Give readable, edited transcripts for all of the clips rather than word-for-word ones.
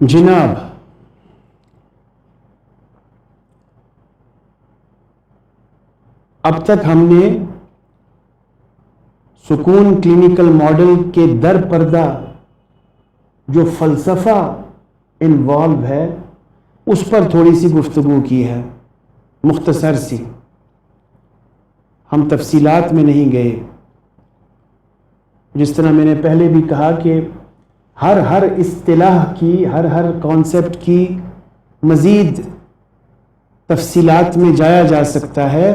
جناب، اب تک ہم نے سکون کلینکل ماڈل کے در پردہ جو فلسفہ انوالو ہے اس پر تھوڑی سی گفتگو کی ہے، مختصر سی. ہم تفصیلات میں نہیں گئے. جس طرح میں نے پہلے بھی کہا کہ ہر اصطلاح کی، ہر کانسیپٹ کی مزید تفصیلات میں جایا جا سکتا ہے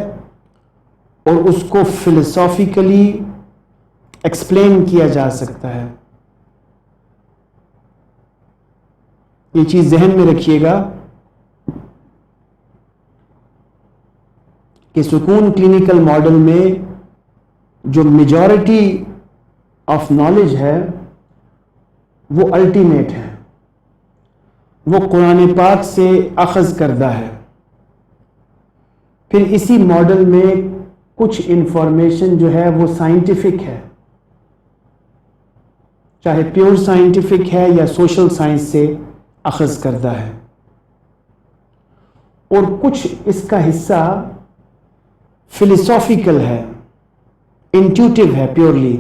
اور اس کو فلسافیکلی ایکسپلین کیا جا سکتا ہے. یہ چیز ذہن میں رکھیے گا کہ سکون کلینکل ماڈل میں جو میجورٹی آف نالج ہے وہ الٹیمیٹ ہے، وہ قرآن پاک سے اخذ کردہ ہے. پھر اسی ماڈل میں کچھ انفارمیشن جو ہے وہ سائنٹیفک ہے، چاہے پیور سائنٹیفک ہے یا سوشل سائنس سے اخذ کردہ ہے، اور کچھ اس کا حصہ فلسافیکل ہے، انٹیوٹیو ہے، پیورلی،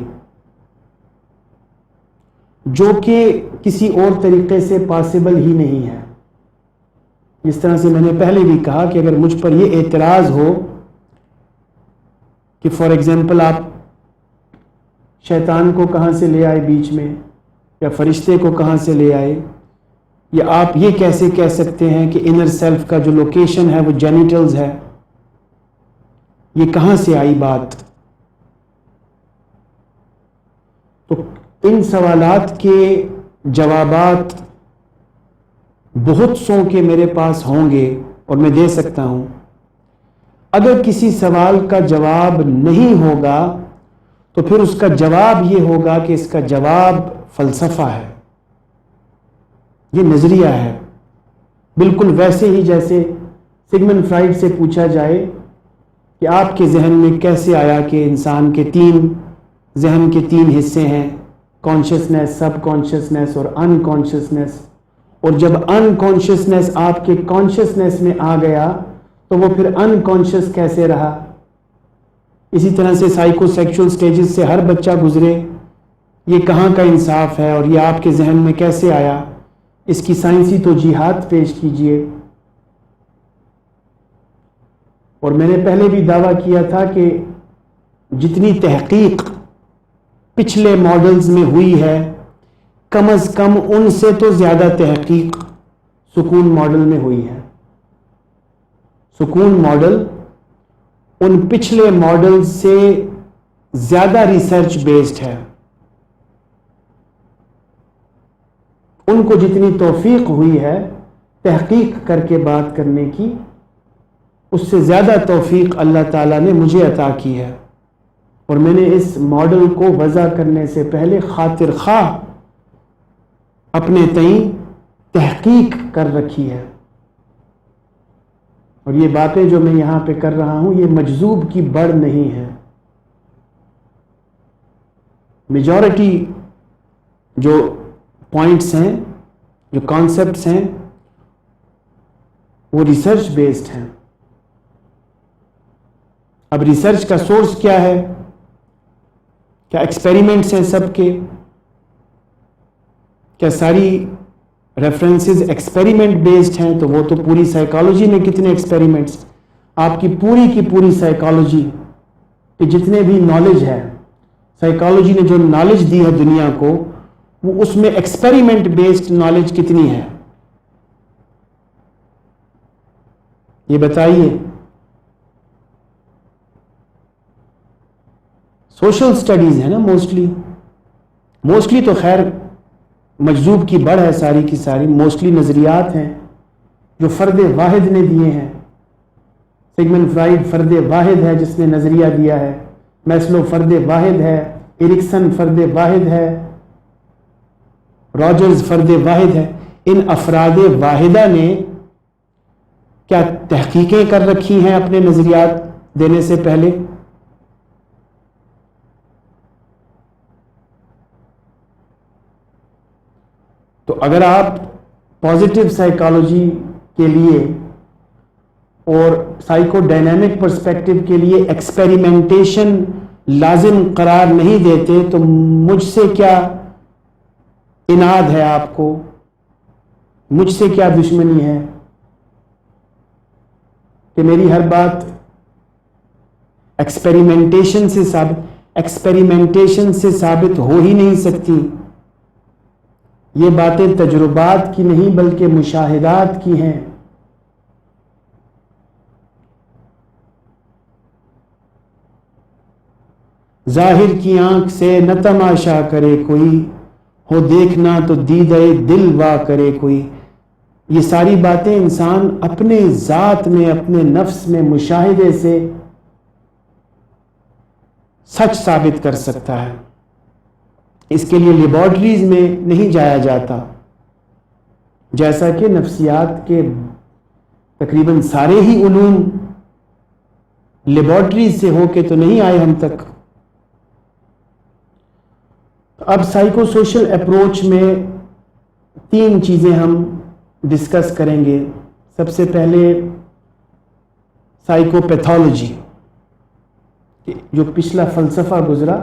جو کہ کسی اور طریقے سے پاسبل ہی نہیں ہے. جس طرح سے میں نے پہلے بھی کہا کہ اگر مجھ پر یہ اعتراض ہو کہ فار ایگزامپل آپ شیطان کو کہاں سے لے آئے بیچ میں، یا فرشتے کو کہاں سے لے آئے، یا آپ یہ کیسے کہہ سکتے ہیں کہ انر سیلف کا جو لوکیشن ہے وہ جینیٹلز ہے، یہ کہاں سے آئی بات، تو ان سوالات کے جوابات بہت سو کے میرے پاس ہوں گے اور میں دے سکتا ہوں. اگر کسی سوال کا جواب نہیں ہوگا تو پھر اس کا جواب یہ ہوگا کہ اس کا جواب فلسفہ ہے، یہ نظریہ ہے. بالکل ویسے ہی جیسے سگمنڈ فرائڈ سے پوچھا جائے کہ آپ کے ذہن میں کیسے آیا کہ انسان کے ذہن کے تین حصے ہیں، کانشیسنیس، سب کانشیسنیس اور ان کانشیسنیس، اور جب ان کانشیسنیس آپ کے کانشیسنیس میں آ گیا تو وہ پھر ان کانشیس کیسے رہا. اسی طرح سے سائیکو سیکشل سٹیجز سے ہر بچہ گزرے، یہ کہاں کا انصاف ہے اور یہ آپ کے ذہن میں کیسے آیا، اس کی سائنسی توجیحات پیش کیجئے. اور میں نے پہلے بھی دعویٰ کیا تھا کہ جتنی تحقیق پچھلے ماڈلز میں ہوئی ہے، کم از کم ان سے تو زیادہ تحقیق سکون ماڈل میں ہوئی ہے. سکون ماڈل ان پچھلے ماڈل سے زیادہ ریسرچ بیسڈ ہے. ان کو جتنی توفیق ہوئی ہے تحقیق کر کے بات کرنے کی، اس سے زیادہ توفیق اللہ تعالیٰ نے مجھے عطا کی ہے. اور میں نے اس ماڈل کو وضع کرنے سے پہلے خاطر خواہ اپنے تئیں تحقیق کر رکھی ہے. اور یہ باتیں جو میں یہاں پہ کر رہا ہوں یہ مجذوب کی بڑھ نہیں ہے. میجورٹی جو پوائنٹس ہیں، جو کانسیپٹس ہیں، وہ ریسرچ بیسڈ ہیں. اب ریسرچ کا سورس کیا ہے؟ کیا ایکسپیریمنٹس ہیں سب کے؟ کیا ساری ریفرنسز ایکسپیریمنٹ بیسڈ ہیں؟ تو وہ تو پوری سائیکالوجی میں کتنے ایکسپیریمنٹس، آپ کی پوری سائیکالوجی کہ جتنے بھی نالج ہے، سائیکالوجی نے جو نالج دی ہے دنیا کو، وہ اس میں ایکسپیریمنٹ بیسڈ نالج کتنی ہے؟ یہ بتائیے. سوشل سٹڈیز ہے نا موسٹلی تو خیر مجذوب کی بڑھ ہے ساری کی ساری، موسٹلی نظریات ہیں جو فرد واحد نے دیے ہیں. سگمنڈ فرائڈ فرد واحد ہے جس نے نظریہ دیا ہے، میسلو فرد واحد ہے، ایرکسن فرد واحد ہے، راجرز فرد واحد ہے. ان افراد واحدہ نے کیا تحقیقیں کر رکھی ہیں اپنے نظریات دینے سے پہلے؟ تو اگر آپ پازیٹیو سائیکالوجی کے لیے اور سائیکو ڈائنامک پرسپیکٹو کے لیے ایکسپیریمنٹیشن لازم قرار نہیں دیتے تو مجھ سے کیا اناد ہے آپ کو، مجھ سے کیا دشمنی ہے کہ میری ہر بات ایکسپیریمنٹیشن سے ثابت ہو ہی نہیں سکتی. یہ باتیں تجربات کی نہیں بلکہ مشاہدات کی ہیں. ظاہر کی آنکھ سے نہ تماشا کرے کوئی، ہو دیکھنا تو دیدہ دل وا کرے کوئی. یہ ساری باتیں انسان اپنے ذات میں، اپنے نفس میں مشاہدے سے سچ ثابت کر سکتا ہے. اس کے لیے لیبارٹریز میں نہیں جایا جاتا، جیسا کہ نفسیات کے تقریباً سارے ہی علوم لیبارٹریز سے ہو کے تو نہیں آئے ہم تک. اب سائیکو سوشل اپروچ میں 3 چیزیں ہم ڈسکس کریں گے. سب سے پہلے سائیکو پیتھولوجی، جو پچھلا فلسفہ گزرا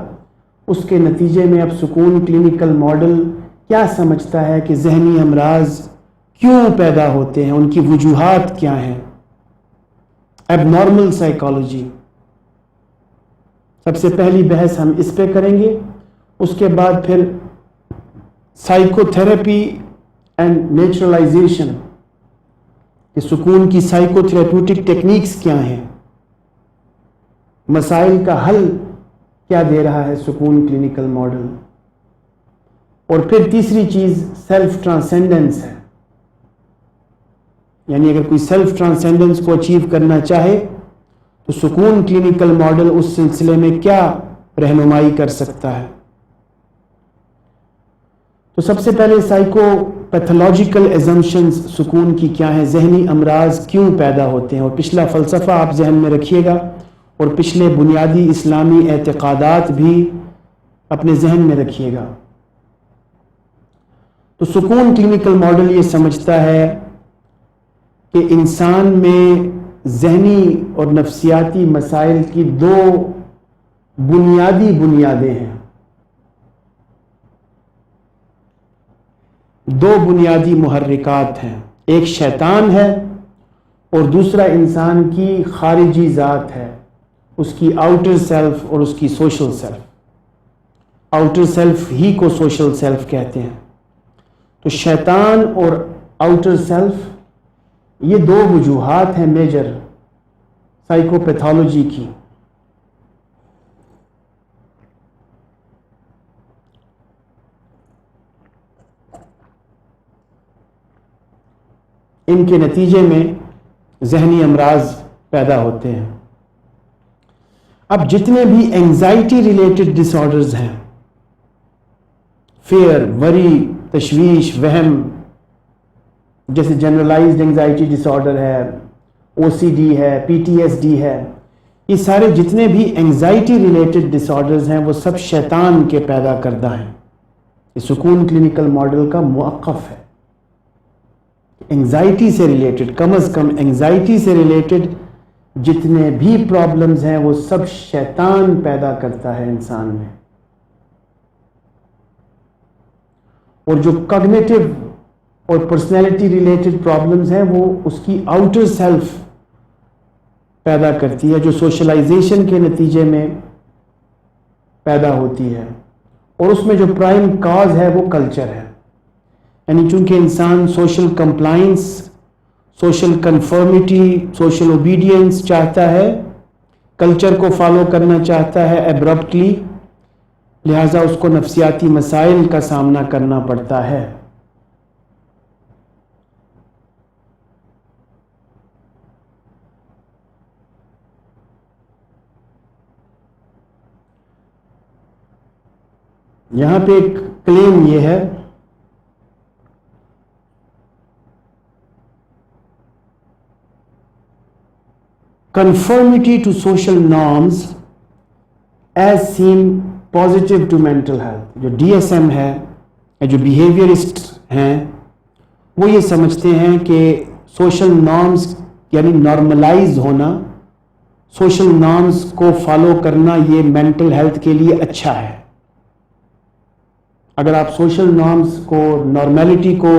اس کے نتیجے میں اب سکون کلینکل ماڈل کیا سمجھتا ہے کہ ذہنی امراض کیوں پیدا ہوتے ہیں، ان کی وجوہات کیا ہیں. اب نارمل سائیکالوجی سب سے پہلی بحث ہم اس پہ کریں گے. اس کے بعد پھر سائیکو تھراپی اینڈ نیچرلائزیشن، کہ سکون کی سائیکو تھراپیوٹک ٹیکنیکس کیا ہیں، مسائل کا حل کیا دے رہا ہے سکون کلینکل ماڈل. اور پھر تیسری چیز سیلف ٹرانسینڈنس ہے، یعنی اگر کوئی سیلف ٹرانسینڈنس کو اچیو کرنا چاہے تو سکون کلینکل ماڈل اس سلسلے میں کیا رہنمائی کر سکتا ہے. تو سب سے پہلے سائیکو پیتھولوجیکل ایزمپشنز سکون کی کیا ہیں، ذہنی امراض کیوں پیدا ہوتے ہیں. اور پچھلا فلسفہ آپ ذہن میں رکھیے گا اور پچھلے بنیادی اسلامی اعتقادات بھی اپنے ذہن میں رکھیے گا. تو سکون کلینکل ماڈل یہ سمجھتا ہے کہ انسان میں ذہنی اور نفسیاتی مسائل کی 2 بنیادی بنیادیں ہیں، 2 بنیادی محرکات ہیں. ایک شیطان ہے اور دوسرا انسان کی خارجی ذات ہے، اس کی آؤٹر سیلف اور اس کی سوشل سیلف. آؤٹر سیلف ہی کو سوشل سیلف کہتے ہیں. تو شیطان اور آؤٹر سیلف یہ 2 وجوہات ہیں میجر سائیکو پیتھولوجی کی. ان کے نتیجے میں ذہنی امراض پیدا ہوتے ہیں. اب جتنے بھی اینگزائٹی ریلیٹڈ ڈس آرڈرز ہیں، فیئر، وری، تشویش، وہم، جیسے جنرلائزڈ اینگزائٹی ڈس آرڈر ہے، او سی ڈی ہے، پی ٹی ایس ڈی ہے، یہ سارے جتنے بھی اینگزائٹی ریلیٹڈ ڈس آرڈرز ہیں وہ سب شیطان کے پیدا کردہ ہیں. یہ سکون کلینکل ماڈل کا موقف ہے. اینگزائٹی سے ریلیٹڈ، کم از کم اینگزائٹی سے ریلیٹڈ جتنے بھی پرابلمز ہیں وہ سب شیطان پیدا کرتا ہے انسان میں. اور جو کگنیٹو اور پرسنالٹی ریلیٹڈ پرابلمز ہیں وہ اس کی آؤٹر سیلف پیدا کرتی ہے، جو سوشلائزیشن کے نتیجے میں پیدا ہوتی ہے. اور اس میں جو پرائم کاز ہے وہ کلچر ہے. یعنی چونکہ انسان social compliance, social conformity, social obedience چاہتا ہے، کلچر کو فالو کرنا چاہتا ہے ایبرپٹلی، لہٰذا اس کو نفسیاتی مسائل کا سامنا کرنا پڑتا ہے. یہاں پہ ایک کلیم یہ ہے conformity to social norms as seem positive to mental health. جو ڈی ایس ایم ہے یا جو بیہیویئرسٹ ہیں وہ یہ سمجھتے ہیں کہ سوشل نارمز یعنی نارملائز ہونا، سوشل نارمز کو فالو کرنا یہ مینٹل ہیلتھ کے لیے اچھا ہے۔ اگر آپ سوشل نارمز کو، نارمیلٹی کو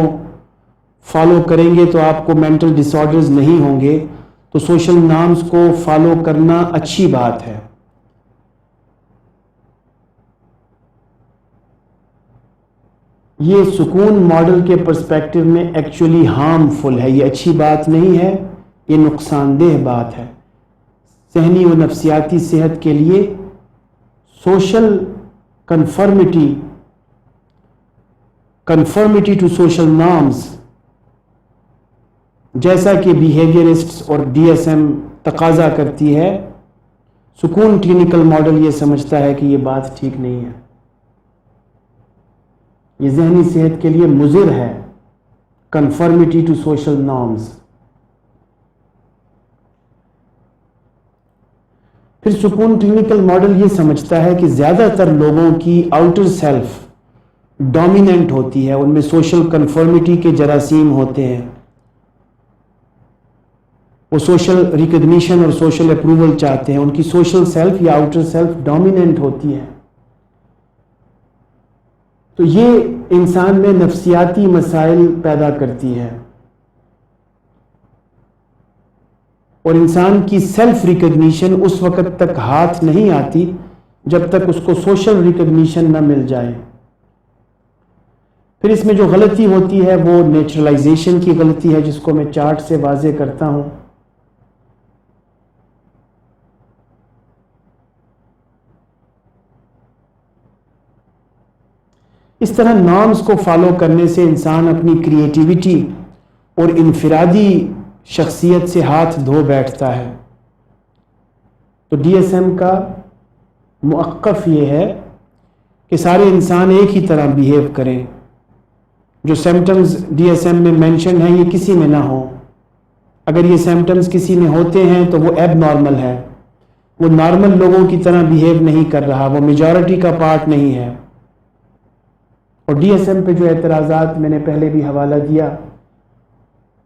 فالو کریں گے تو آپ کو مینٹل ڈس آرڈرز نہیں ہوں گے، تو سوشل نارمز کو فالو کرنا اچھی بات ہے۔ یہ سکون ماڈل کے پرسپیکٹو میں ایکچولی ہارمفل ہے، یہ اچھی بات نہیں ہے، یہ نقصان دہ بات ہے۔ ذہنی و نفسیاتی صحت کے لیے social conformity to social norms, جیسا کہ بیہیویئرسٹس اور ڈی ایس ایم تقاضا کرتی ہے، سکون کلینکل ماڈل یہ سمجھتا ہے کہ یہ بات ٹھیک نہیں ہے، یہ ذہنی صحت کے لیے مضر ہے، کنفرمیٹی ٹو سوشل نارمز۔ پھر سکون کلینکل ماڈل یہ سمجھتا ہے کہ زیادہ تر لوگوں کی آؤٹر سیلف ڈومیننٹ ہوتی ہے، ان میں سوشل کنفرمیٹی کے جراثیم ہوتے ہیں، وہ سوشل ریکگنیشن اور سوشل اپروول چاہتے ہیں، ان کی سوشل سیلف یا آؤٹر سیلف ڈومیننٹ ہوتی ہے، تو یہ انسان میں نفسیاتی مسائل پیدا کرتی ہے، اور انسان کی سیلف ریکگنیشن اس وقت تک ہاتھ نہیں آتی جب تک اس کو سوشل ریکگنیشن نہ مل جائے۔ پھر اس میں جو غلطی ہوتی ہے وہ نیچرلائزیشن کی غلطی ہے، جس کو میں چارٹ سے واضح کرتا ہوں۔ اس طرح نارمز کو فالو کرنے سے انسان اپنی کریٹیوٹی اور انفرادی شخصیت سے ہاتھ دھو بیٹھتا ہے۔ تو ڈی ایس ایم کا موقف یہ ہے کہ سارے انسان ایک ہی طرح بیہیو کریں، جو سمپٹمز ڈی ایس ایم میں مینشن ہیں یہ کسی میں نہ ہوں، اگر یہ سمپٹمز کسی میں ہوتے ہیں تو وہ ایب نارمل ہے، وہ نارمل لوگوں کی طرح بیہیو نہیں کر رہا، وہ میجورٹی کا پارٹ نہیں ہے۔ اور ڈی ایس ایم پہ جو اعتراضات میں نے پہلے بھی حوالہ دیا،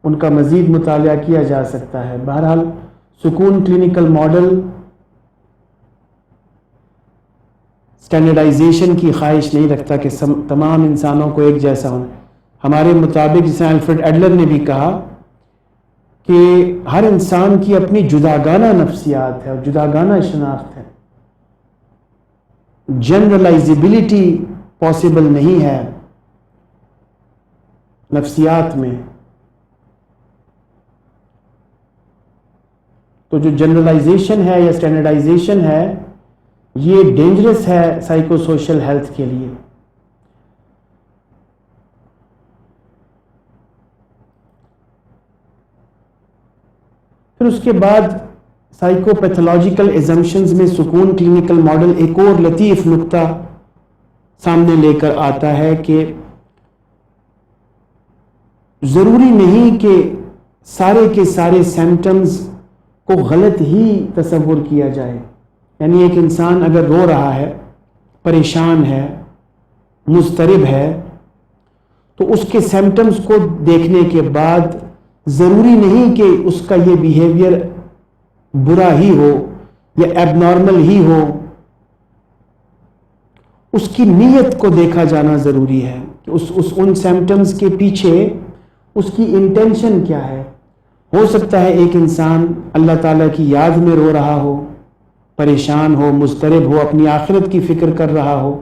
ان کا مزید مطالعہ کیا جا سکتا ہے۔ بہرحال سکون کلینکل ماڈل اسٹینڈرڈائزیشن کی خواہش نہیں رکھتا کہ تمام انسانوں کو ایک جیسا ہونا۔ ہمارے مطابق جسے الفریڈ ایڈلر نے بھی کہا کہ ہر انسان کی اپنی جداگانہ نفسیات ہے اور جداگانہ شناخت ہے، جنرلائزیبلٹی پاسبل نہیں ہے نفسیات میں۔ تو جو جنرلائزیشن ہے یا اسٹینڈرڈائزیشن ہے یہ ڈینجرس ہے سائیکو سوشل ہیلتھ کے لیے۔ پھر اس کے بعد سائیکو پیتھولوجیکل ایزمپشنز میں سکون کلینکل ماڈل ایک اور لطیف نقطہ سامنے لے کر آتا ہے کہ ضروری نہیں کہ سارے کے سارے سمپٹمز کو غلط ہی تصور کیا جائے، یعنی ایک انسان اگر رو رہا ہے، پریشان ہے، مضطرب ہے، تو اس کے سمپٹمز کو دیکھنے کے بعد ضروری نہیں کہ اس کا یہ بیہیویئر برا ہی ہو یا ایب نارمل ہی ہو، اس کی نیت کو دیکھا جانا ضروری ہے کہ ان سمپٹمز کے پیچھے اس کی انٹینشن کیا ہے۔ ہو سکتا ہے ایک انسان اللہ تعالیٰ کی یاد میں رو رہا ہو، پریشان ہو، مضطرب ہو، اپنی آخرت کی فکر کر رہا ہو،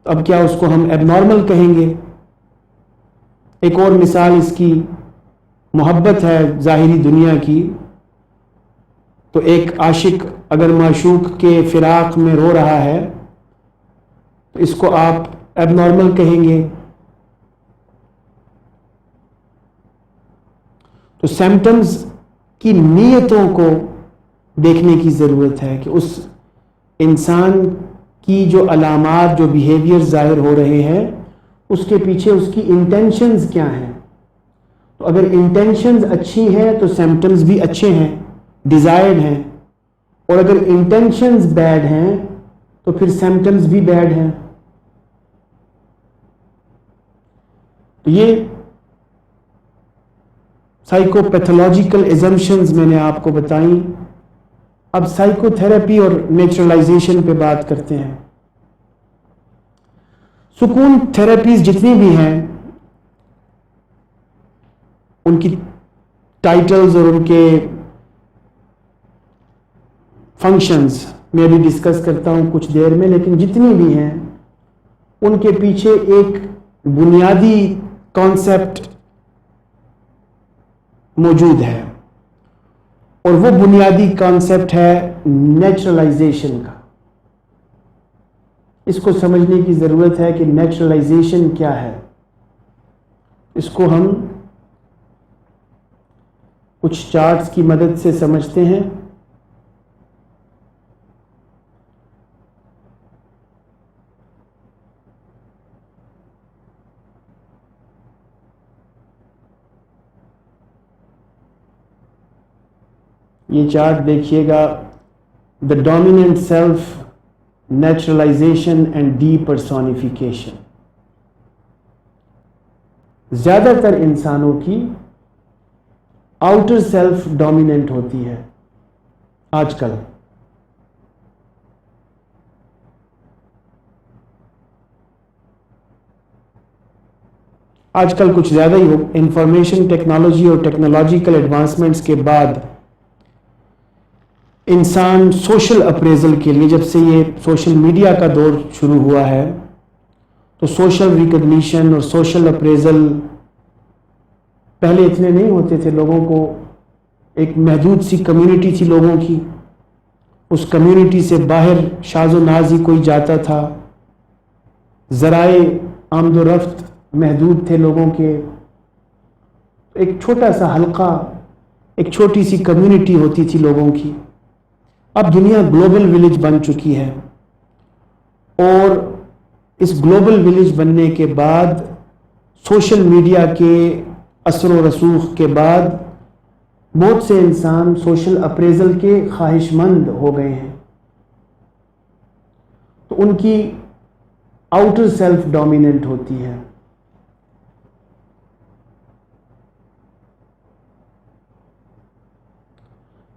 تو اب کیا اس کو ہم ایب نارمل کہیں گے؟ ایک اور مثال اس کی محبت ہے ظاہری دنیا کی، تو ایک عاشق اگر معشوق کے فراق میں رو رہا ہے تو اس کو آپ ایب نارمل کہیں گے؟ تو سمپٹمز کی نیتوں کو دیکھنے کی ضرورت ہے کہ اس انسان کی جو علامات، جو بیہیویئر ظاہر ہو رہے ہیں، اس کے پیچھے اس کی انٹینشنز کیا ہیں۔ تو اگر انٹینشنز اچھی ہیں تو سمپٹمز بھی اچھے ہیں، ڈیزائرڈ ہیں، اور اگر انٹینشنز بیڈ ہیں تو پھر سمپٹمز بھی بیڈ ہیں۔ تو یہ سائیکوپیتھولوجیکل ایزمپشنز میں نے آپ کو بتائیں. اب سائیکو تھراپی اور نیچرلائزیشن پہ بات کرتے ہیں. سکون تھراپیز جتنی بھی ہیں ان کی ٹائٹلز اور ان کے فنکشنز میں بھی ڈسکس کرتا ہوں کچھ دیر میں، لیکن جتنی بھی ہیں ان کے پیچھے ایک بنیادی کانسیپٹ موجود ہے، اور وہ بنیادی کانسیپٹ ہے نیچرلائزیشن کا. اس کو سمجھنے کی ضرورت ہے کہ نیچرلائزیشن کیا ہے. اس کو ہم کچھ چارٹس کی مدد سے سمجھتے ہیں. یہ چارٹ دیکھیے گا، the dominant self, naturalization and depersonification. زیادہ تر انسانوں کی آؤٹر سیلف ڈومیننٹ ہوتی ہے آج کل. آج کل کچھ زیادہ ہی انفارمیشن ٹیکنالوجی اور ٹیکنالوجیکل ایڈوانسمنٹس کے بعد انسان سوشل اپریزل کے لیے، جب سے یہ سوشل میڈیا کا دور شروع ہوا ہے تو سوشل ریکگنیشن اور سوشل اپریزل پہلے اتنے نہیں ہوتے تھے. لوگوں کو ایک محدود سی کمیونٹی تھی لوگوں کی، اس کمیونٹی سے باہر شاذ و ناز ہی کوئی جاتا تھا. ذرائع آمد و رفت محدود تھے لوگوں کے. ایک چھوٹا سا حلقہ، ایک چھوٹی سی کمیونٹی ہوتی تھی لوگوں کی. اب دنیا گلوبل ولیج بن چکی ہے، اور اس گلوبل ولیج بننے کے بعد سوشل میڈیا کے اثر و رسوخ کے بعد بہت سے انسان سوشل اپریزل کے خواہش مند ہو گئے ہیں. تو ان کی آؤٹر سیلف ڈومیننٹ ہوتی ہے.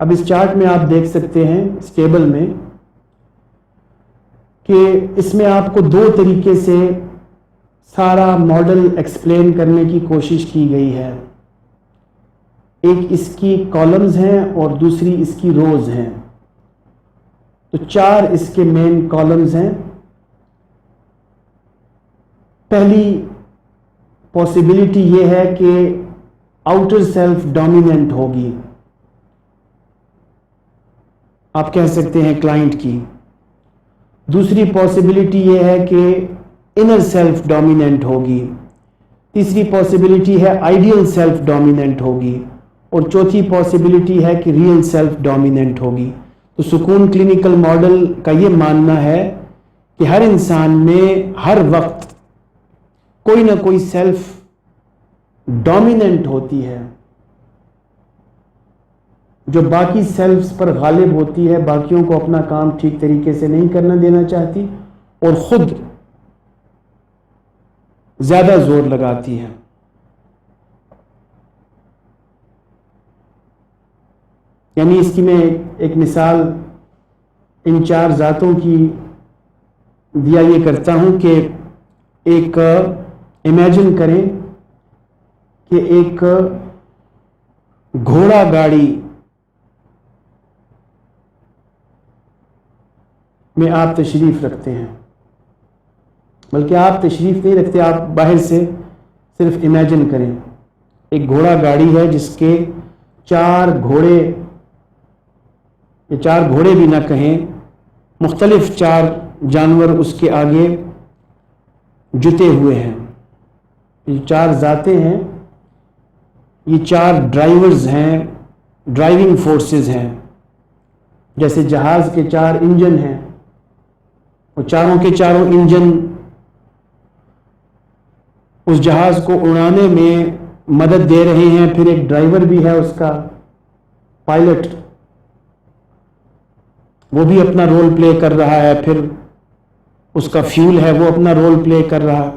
اب اس چارٹ میں آپ دیکھ سکتے ہیں، اس ٹیبل میں، کہ اس میں آپ کو دو طریقے سے سارا ماڈل ایکسپلین کرنے کی کوشش کی گئی ہے. ایک اس کی کالمز ہیں اور دوسری اس کی روز ہیں. تو چار اس کے مین کالمز ہیں. پہلی پاسبلٹی یہ ہے کہ آؤٹر سیلف ڈومیننٹ ہوگی، آپ کہہ سکتے ہیں کلائنٹ کی. دوسری پاسبلٹی یہ ہے کہ انر سیلف ڈومیننٹ ہوگی. تیسری پاسبلٹی ہے آئیڈیل سیلف ڈومیننٹ ہوگی. اور چوتھی پاسبلٹی ہے کہ ریئل سیلف ڈومیننٹ ہوگی. تو سکون کلینکل ماڈل کا یہ ماننا ہے کہ ہر انسان میں ہر وقت کوئی نہ کوئی سیلف ڈومیننٹ ہوتی ہے، جو باقی سیلفز پر غالب ہوتی ہے، باقیوں کو اپنا کام ٹھیک طریقے سے نہیں کرنا دینا چاہتی اور خود زیادہ زور لگاتی ہے. یعنی اس کی میں ایک مثال ان چار ذاتوں کی دیا یہ کرتا ہوں کہ ایک امیجن کریں کہ ایک گھوڑا گاڑی میں آپ تشریف رکھتے ہیں، بلکہ آپ تشریف نہیں رکھتے، آپ باہر سے صرف امیجن کریں. ایک گھوڑا گاڑی ہے جس کے چار گھوڑے، یا چار گھوڑے بھی نہ کہیں، مختلف چار جانور اس کے آگے جتے ہوئے ہیں. یہ چار ذاتیں ہیں، یہ چار ڈرائیورز ہیں، ڈرائیونگ فورسز ہیں. جیسے جہاز کے چار انجن ہیں، وہ چاروں کے چاروں انجن اس جہاز کو اڑانے میں مدد دے رہے ہیں. پھر ایک ڈرائیور بھی ہے، اس کا پائلٹ، وہ بھی اپنا رول پلے کر رہا ہے. پھر اس کا فیول ہے، وہ اپنا رول پلے کر رہا.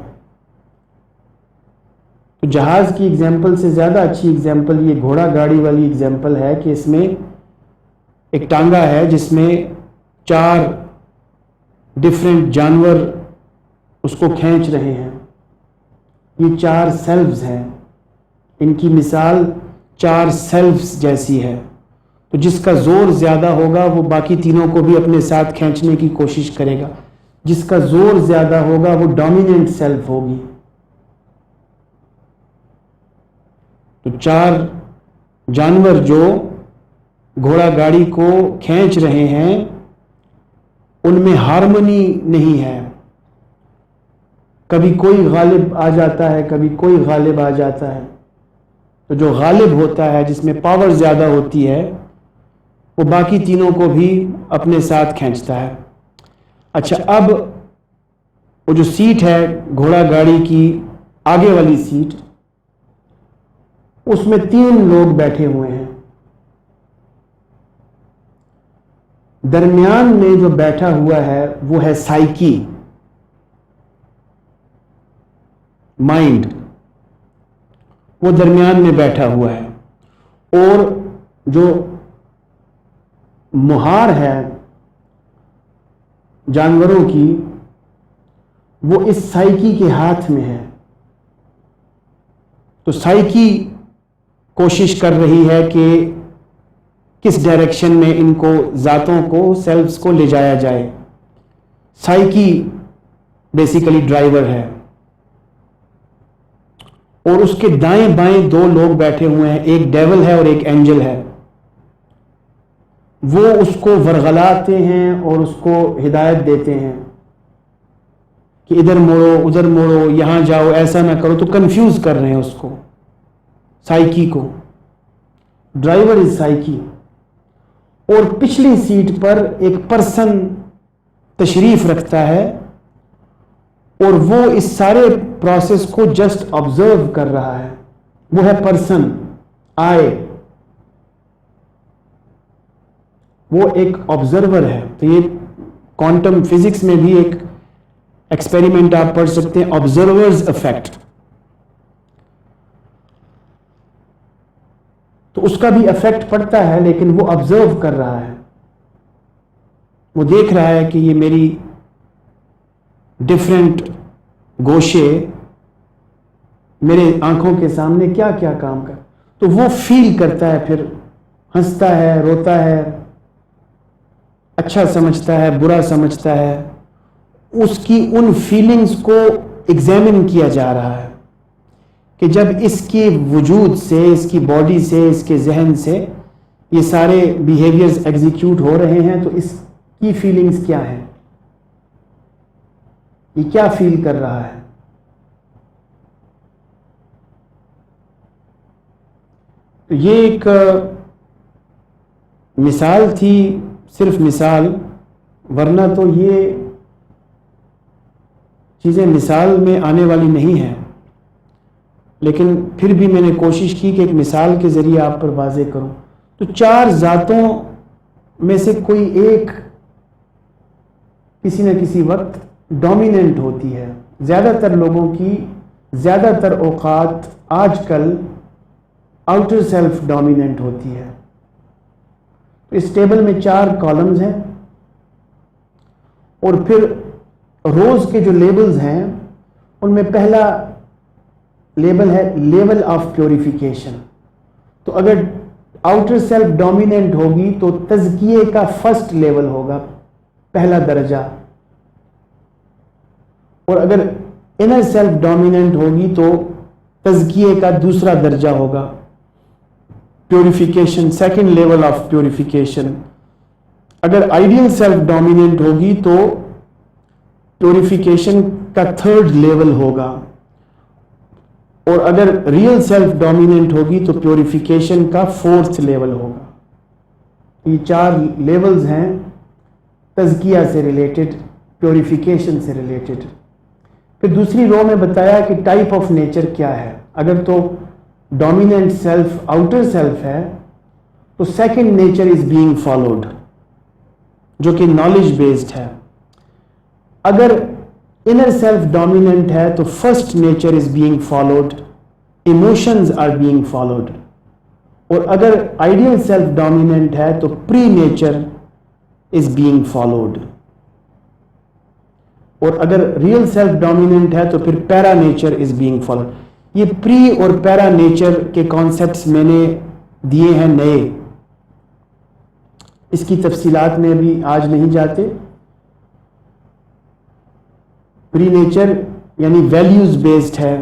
تو جہاز کی ایگزامپل سے زیادہ اچھی ایگزامپل یہ گھوڑا گاڑی والی ایگزامپل ہے کہ اس میں ایک ٹانگا ہے جس میں 4 ڈفرینٹ جانور اس کو کھینچ رہے ہیں. یہ 4 سیلفز ہیں. ان کی مثال 4 سیلفز جیسی ہے. تو جس کا زور زیادہ ہوگا وہ باقی تینوں کو بھی اپنے ساتھ کھینچنے کی کوشش کرے گا. جس کا زور زیادہ ہوگا وہ ڈومیننٹ سیلف ہوگی. تو 4 جانور جو گھوڑا گاڑی کو کھینچ رہے ہیں ان میں ہارمونی نہیں ہے. کبھی کوئی غالب آ جاتا ہے، کبھی کوئی غالب آ جاتا ہے. تو جو غالب ہوتا ہے، جس میں پاور زیادہ ہوتی ہے، وہ باقی تینوں کو بھی اپنے ساتھ کھینچتا ہے. اچھا، اب وہ جو سیٹ ہے گھوڑا گاڑی کی آگے والی سیٹ، اس میں 3 لوگ بیٹھے ہوئے ہیں. درمیان میں جو بیٹھا ہوا ہے وہ ہے سائیکی، مائنڈ. وہ درمیان میں بیٹھا ہوا ہے. اور جو مہار ہے جانوروں کی وہ اس سائیکی کے ہاتھ میں ہے. تو سائیکی کوشش کر رہی ہے کہ کس ڈائریکشن میں ان کو ذاتوں کو سیلفز کو لے جایا جائے. سائیکی بیسیکلی ڈرائیور ہے. اور اس کے دائیں بائیں 2 لوگ بیٹھے ہوئے ہیں، ایک ڈیول ہے اور ایک اینجل ہے. وہ اس کو ورغلاتے ہیں اور اس کو ہدایت دیتے ہیں کہ ادھر موڑو، ادھر موڑو، یہاں جاؤ، ایسا نہ کرو. تو کنفیوز کر رہے ہیں اس کو، سائیکی کو. ڈرائیور از سائیکی. اور پچھلی سیٹ پر ایک پرسن تشریف رکھتا ہے اور وہ اس سارے پروسیس کو جسٹ آبزرو کر رہا ہے. وہ ہے پرسن، آئے. وہ ایک آبزرور ہے. تو یہ کوانٹم فزکس میں بھی ایک ایکسپیریمنٹ آپ پڑھ سکتے ہیں، آبزرورز افیکٹ. تو اس کا بھی افیکٹ پڑتا ہے، لیکن وہ آبزرو کر رہا ہے. وہ دیکھ رہا ہے کہ یہ میری ڈفرینٹ گوشے میرے آنکھوں کے سامنے کیا کیا کام کر. تو وہ فیل کرتا ہے، پھر ہنستا ہے، روتا ہے، اچھا سمجھتا ہے، برا سمجھتا ہے. اس کی ان فیلنگز کو ایگزامن کیا جا رہا ہے کہ جب اس کے وجود سے، اس کی باڈی سے، اس کے ذہن سے یہ سارے بیہیویئرز ایگزیکیوٹ ہو رہے ہیں تو اس کی فیلنگز کیا ہیں، یہ کیا فیل کر رہا ہے. تو یہ ایک مثال تھی، صرف مثال، ورنہ تو یہ چیزیں مثال میں آنے والی نہیں ہیں. لیکن پھر بھی میں نے کوشش کی کہ ایک مثال کے ذریعے آپ پر واضح کروں. تو 4 ذاتوں میں سے کوئی ایک کسی نہ کسی وقت ڈومیننٹ ہوتی ہے. زیادہ تر لوگوں کی زیادہ تر اوقات آج کل آؤٹر سیلف ڈومیننٹ ہوتی ہے. اس ٹیبل میں 4 کالمز ہیں اور پھر روز کے جو لیبلز ہیں ان میں پہلا لیبل ہے لیول آف پیوریفیکیشن. تو اگر آؤٹر سیلف ڈومیننٹ ہوگی تو تزکیے کا فرسٹ لیول ہوگا، پہلا درجہ. اور اگر انر سیلف ڈومیننٹ ہوگی تو تزکیے کا دوسرا درجہ ہوگا، purification, second level of purification. اگر آئیڈیل سیلف ڈومیننٹ ہوگی تو پیوریفیکیشن کا 3rd لیول ہوگا. اور اگر ریئل سیلف ڈومیننٹ ہوگی تو پیوریفیکیشن کا 4th لیول ہوگا. یہ 4 لیولز ہیں تزکیہ سے ریلیٹڈ، پیوریفیکیشن سے ریلیٹڈ. پھر دوسری رو میں بتایا کہ ٹائپ آف نیچر کیا ہے. اگر تو ڈومیننٹ سیلف آؤٹر سیلف ہے تو second nature is being followed, جو کہ نالج بیسڈ ہے. اگر انر سیلف ڈومیننٹ ہے تو first nature is being followed, emotions are being followed. اور اگر آئیڈیل سیلف ڈومیننٹ ہے تو pre nature is being followed. اور اگر ریئل سیلف ڈومیننٹ ہے تو پھر para nature is being followed. یہ پری اور پیرا نیچر کے کانسیپٹس میں نے دیے ہیں نئے. اس کی تفصیلات میں بھی آج نہیں جاتے. پری نیچر یعنی ویلیوز بیسڈ ہے.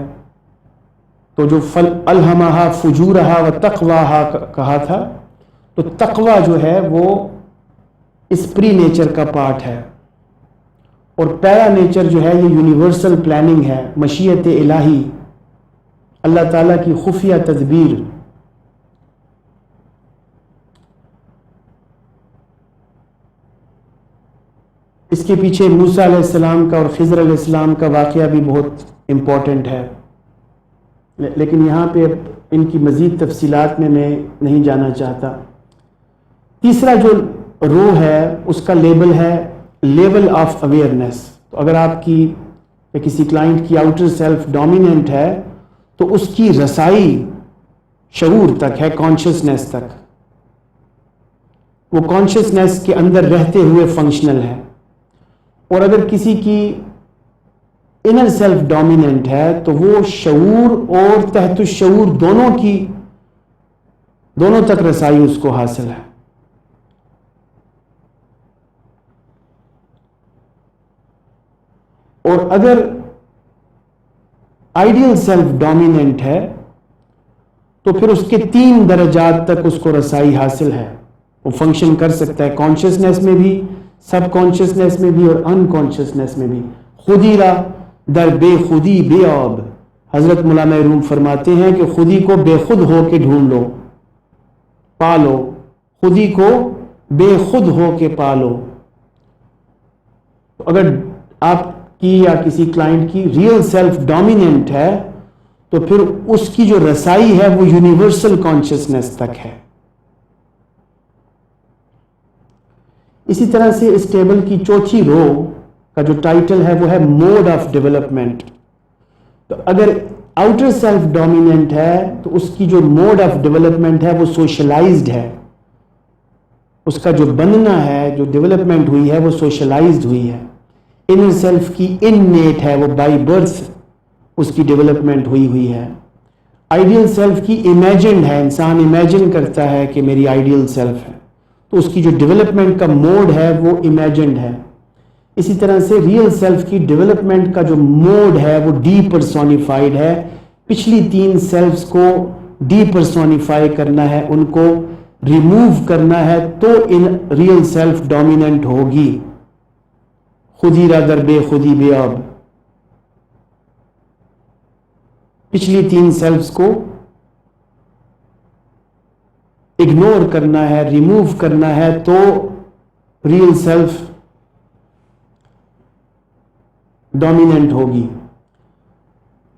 تو جو الہمہا فجورہا و تقواہا کہا تھا، تو تقوی جو ہے وہ اس پری نیچر کا پارٹ ہے. اور پیرا نیچر جو ہے یہ یونیورسل پلاننگ ہے، مشیت الہی، اللہ تعالیٰ کی خفیہ تدبیر. اس کے پیچھے موسیٰ علیہ السلام کا اور خضر علیہ السلام کا واقعہ بھی بہت امپورٹنٹ ہے، لیکن یہاں پہ ان کی مزید تفصیلات میں نہیں جانا چاہتا. تیسرا جو رو ہے اس کا لیبل ہے لیول آف اویئرنیس. تو اگر آپ کی یا کسی کلائنٹ کی آؤٹر سیلف ڈومیننٹ ہے تو اس کی رسائی شعور تک ہے، کانشیسنیس تک. وہ کانشیسنیس کے اندر رہتے ہوئے فنکشنل ہے. اور اگر کسی کی انر سیلف ڈومیننٹ ہے تو وہ شعور اور تحت الشعور دونوں تک رسائی اس کو حاصل ہے. اور اگر آئیڈیل سیلف ڈومیننٹ ہے تو پھر اس کے 3 درجات تک اس کو رسائی حاصل ہے. وہ فنکشن کر سکتا ہے کانشیسنیس میں بھی، سب کانشیسنیس میں بھی اور ان کانشیسنیس میں بھی. خودی را در بے خودی بے آب. حضرت مولانا روم فرماتے ہیں کہ خودی کو بے خود ہو کے ڈھونڈ لو، پا لو. خودی کو بے خود ہو کے پا لو. اگر آپ کی یا کسی کلائنٹ کی ریئل سیلف ڈومیننٹ ہے تو پھر اس کی جو رسائی ہے وہ یونیورسل کانشیسنیس تک ہے. اسی طرح سے اس ٹیبل کی چوتھی رو کا جو ٹائٹل ہے وہ ہے موڈ آف ڈیولپمنٹ. تو اگر آؤٹر سیلف ڈومیننٹ ہے تو اس کی جو موڈ آف ڈیولپمنٹ ہے وہ سوشلائزڈ ہے. اس کا جو بننا ہے، جو ڈیولپمنٹ ہوئی ہے وہ سوشلائزڈ ہوئی ہے. انر سیلف کی انیٹ ہے، وہ بائی برتھ اس کی ڈیولپمنٹ ہوئی ہے. آئیڈیل سیلف کی امیجنڈ ہے، انسان امیجن کرتا ہے کہ میری آئیڈیل سیلف ہے، تو اس کی جو ڈیولپمنٹ کا موڈ ہے وہ امیجنڈ ہے. اسی طرح سے ریئل سیلف کی ڈیولپمنٹ کا جو موڈ ہے وہ ڈی پرسونیفائڈ ہے. پچھلی 3 سیلفز کو ڈی پرسونیفائی کرنا ہے، ان کو ریموو کرنا ہے تو ان ریئل سیلف ڈومیننٹ ہوگی. خودی را در بے خودی بے آب. پچھلی 3 سیلفز کو اگنور کرنا ہے، ریموو کرنا ہے تو ریئل سیلف ڈومیننٹ ہوگی.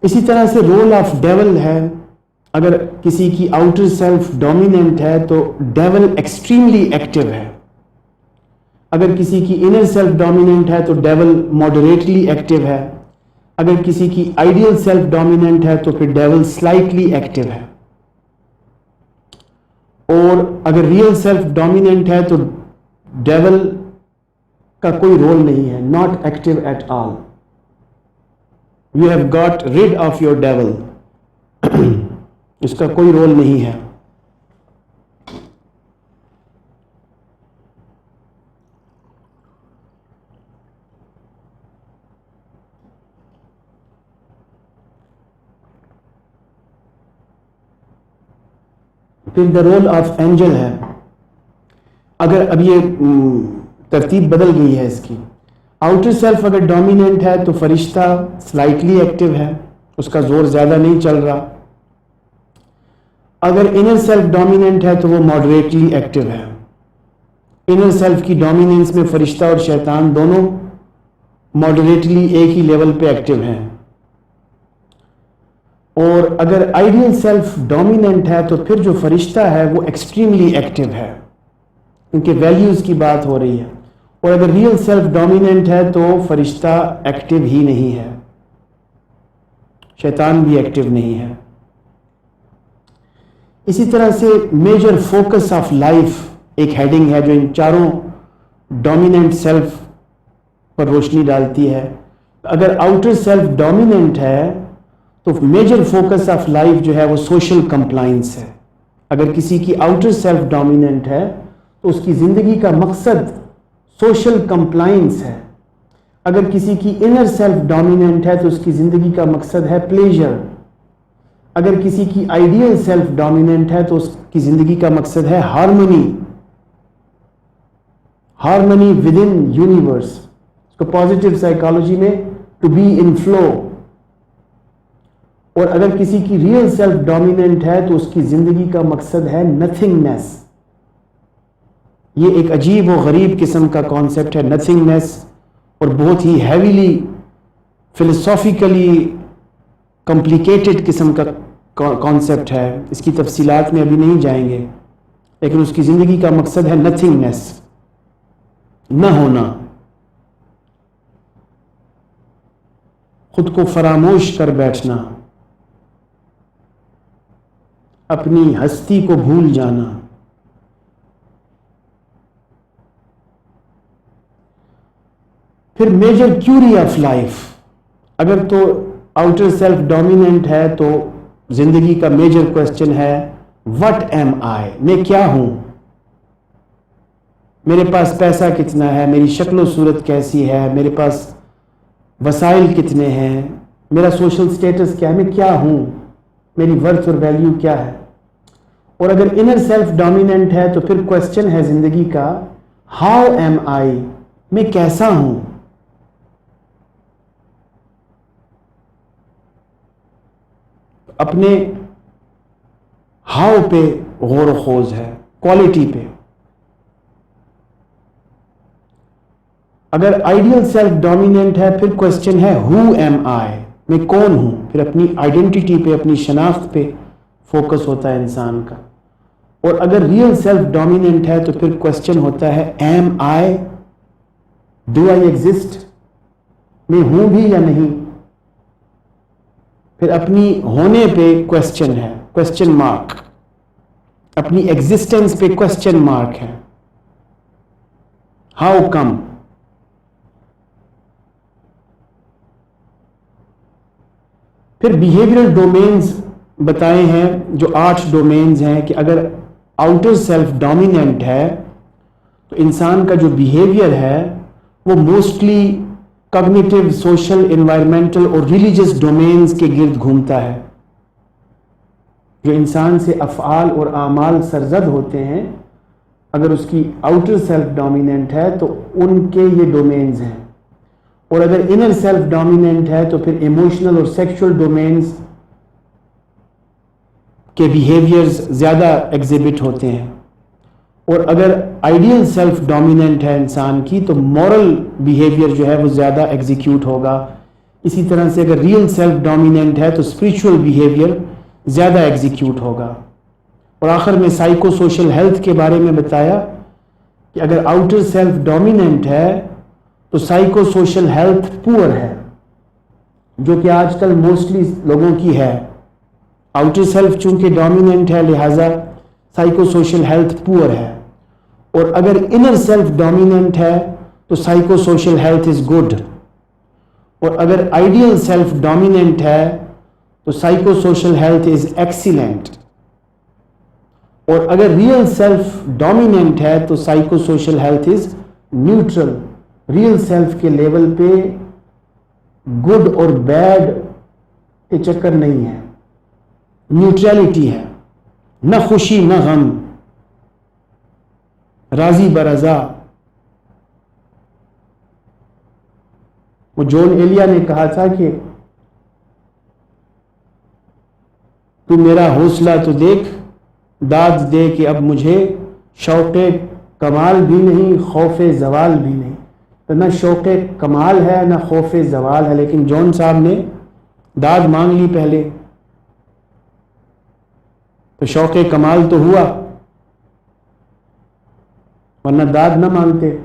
اسی طرح سے رول آف ڈیول ہے. اگر کسی کی آؤٹر سیلف ڈومیننٹ ہے تو ڈیول ایکسٹریملی ایکٹیو ہے. اگر کسی کی انر سیلف ڈومیننٹ ہے تو ڈیول ماڈریٹلی ایکٹیو ہے. اگر کسی کی آئیڈیل سیلف ڈومیننٹ ہے تو پھر ڈیول سلائٹلی ایکٹیو ہے. اور اگر ریئل سیلف ڈومیننٹ ہے تو ڈیول کا کوئی رول نہیں ہے، not active at all. You have got rid of your devil. اس کا کوئی رول نہیں ہے. پھر دا رول آف اینجل ہے. اگر اب یہ ترتیب بدل گئی ہے اس کی. آؤٹر سیلف اگر ڈومیننٹ ہے تو فرشتہ سلائٹلی ایکٹیو ہے، اس کا زور زیادہ نہیں چل رہا. اگر انر سیلف ڈومیننٹ ہے تو وہ ماڈریٹلی ایکٹیو ہے. انر سیلف کی ڈومیننس میں فرشتہ اور شیطان دونوں ماڈریٹلی ایک ہی لیول پہ ایکٹیو ہیں. اور اگر آئیڈیل سیلف ڈومیننٹ ہے تو پھر جو فرشتہ ہے وہ ایکسٹریملی ایکٹیو ہے، کیونکہ ویلیوز کی بات ہو رہی ہے. اور اگر ریئل سیلف ڈومیننٹ ہے تو فرشتہ ایکٹیو ہی نہیں ہے، شیطان بھی ایکٹیو نہیں ہے. اسی طرح سے میجر فوکس آف لائف ایک ہیڈنگ ہے جو ان چاروں ڈومیننٹ سیلف پر روشنی ڈالتی ہے. اگر آؤٹر سیلف ڈومیننٹ ہے تو میجر فوکس آف لائف جو ہے وہ سوشل کمپلائنس ہے. اگر کسی کی آؤٹر سیلف ڈومیننٹ ہے تو اس کی زندگی کا مقصد سوشل کمپلائنس ہے. اگر کسی کی انر سیلف ڈومیننٹ ہے تو اس کی زندگی کا مقصد ہے پلیجر. اگر کسی کی آئیڈیل سیلف ڈومیننٹ ہے تو اس کی زندگی کا مقصد ہے ہارمونی ود ان یونیورس. اس کو پازیٹیو سائیکالوجی میں ٹو بی ان فلو. اور اگر کسی کی ریئل سیلف ڈومیننٹ ہے تو اس کی زندگی کا مقصد ہے نتھنگنیس. یہ ایک عجیب و غریب قسم کا کانسیپٹ ہے نتھنگنیس, اور بہت ہی ہیویلی فلسافیکلی کمپلیکیٹڈ قسم کا کانسیپٹ ہے. اس کی تفصیلات میں ابھی نہیں جائیں گے, لیکن اس کی زندگی کا مقصد ہے نتھنگنیس, نہ ہونا, خود کو فراموش کر بیٹھنا, اپنی ہستی کو بھول جانا. پھر میجر کیوری آف لائف. اگر تو آؤٹر سیلف ڈومیننٹ ہے تو زندگی کا میجر کوشچن ہے وٹ ایم آئی, میں کیا ہوں, میرے پاس پیسہ کتنا ہے, میری شکل و صورت کیسی ہے, میرے پاس وسائل کتنے ہیں, میرا سوشل سٹیٹس کیا ہے, میں کیا ہوں, میری ورتھ اور ویلیو کیا ہے. اور اگر انر سیلف ڈومیننٹ ہے تو پھر کوشچن ہے زندگی کا ہاؤ ایم آئی, میں کیسا ہوں. اپنے ہاؤ پہ غور و خوض ہے, کوالٹی پہ. اگر آئیڈیل سیلف ڈومیننٹ ہے پھر کوشچن ہے ہو ایم آئی, میں کون ہوں. پھر اپنی آئیڈینٹی پہ, اپنی شناخت پہ فوکس ہوتا ہے انسان کا. اور اگر ریئل سیلف ڈومیننٹ ہے تو پھر کوشچن ہوتا ہے am I, do I exist, میں ہوں بھی یا نہیں. پھر اپنی ہونے پہ کوشچن ہے, کوشچن مارک. اپنی ایگزسٹنس پہ کوشچن مارک ہے, ہاؤ کم. پھر بیہیویئرل ڈومینز بتائے ہیں جو 8 ڈومینز ہیں کہ اگر آؤٹر سیلف ڈومیننٹ ہے تو انسان کا جو بیہیویئر ہے وہ موسٹلی کگنیٹیو, سوشل, انوائرمنٹل اور ریلیجس ڈومینز کے گرد گھومتا ہے. جو انسان سے افعال اور اعمال سرزد ہوتے ہیں اگر اس کی آؤٹر سیلف ڈومیننٹ ہے تو ان کے یہ ڈومینز ہیں. اور اگر انر سیلف ڈومیننٹ ہے تو پھر ایموشنل اور سیکشل ڈومینز کے بیہیویئرز زیادہ ایگزیبٹ ہوتے ہیں. اور اگر آئیڈیل سیلف ڈومیننٹ ہے انسان کی تو مورل بیہیویئر جو ہے وہ زیادہ ایگزیکیوٹ ہوگا. اسی طرح سے اگر ریئل سیلف ڈومیننٹ ہے تو اسپریچول بیہیویئر زیادہ ایگزیکیوٹ ہوگا. اور آخر میں سائیکو سوشل ہیلتھ کے بارے میں بتایا کہ اگر آؤٹر سیلف ڈومیننٹ ہے تو سائیکو سوشل ہیلتھ پور ہے, جو کہ آج کل موسٹلی لوگوں کی ہے. آؤٹر سیلف چونکہ ڈومیننٹ ہے لہٰذا سائیکو سوشل ہیلتھ پور ہے. اور اگر انر سیلف ڈومیننٹ ہے تو psycho social health is good. اور اگر آئیڈیل سیلف ڈومیننٹ ہے تو psycho social health is excellent. اور اگر ریئل سیلف ڈومیننٹ ہے تو psycho social health is neutral. Real self کے لیول پہ گڈ اور بیڈ کے چکر نہیں ہے, نیوٹرلٹی ہے, نہ خوشی نہ غم, راضی برضا. وہ جون ایلیا نے کہا تھا کہ تو میرا حوصلہ تو دیکھ, داد دے کہ اب مجھے شوق کمال بھی نہیں, خوف زوال بھی نہیں. تو نہ شوق کمال ہے نہ خوف زوال ہے, لیکن جون صاحب نے داد مانگ لی پہلے, تو شوق کمال تو ہوا, ورنہ داد نہ مانگتے.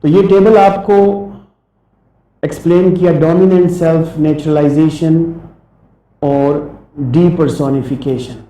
تو یہ ٹیبل آپ کو ایکسپلین کیا ڈومیننٹ سیلف, نیچرلائزیشن اور depersonification.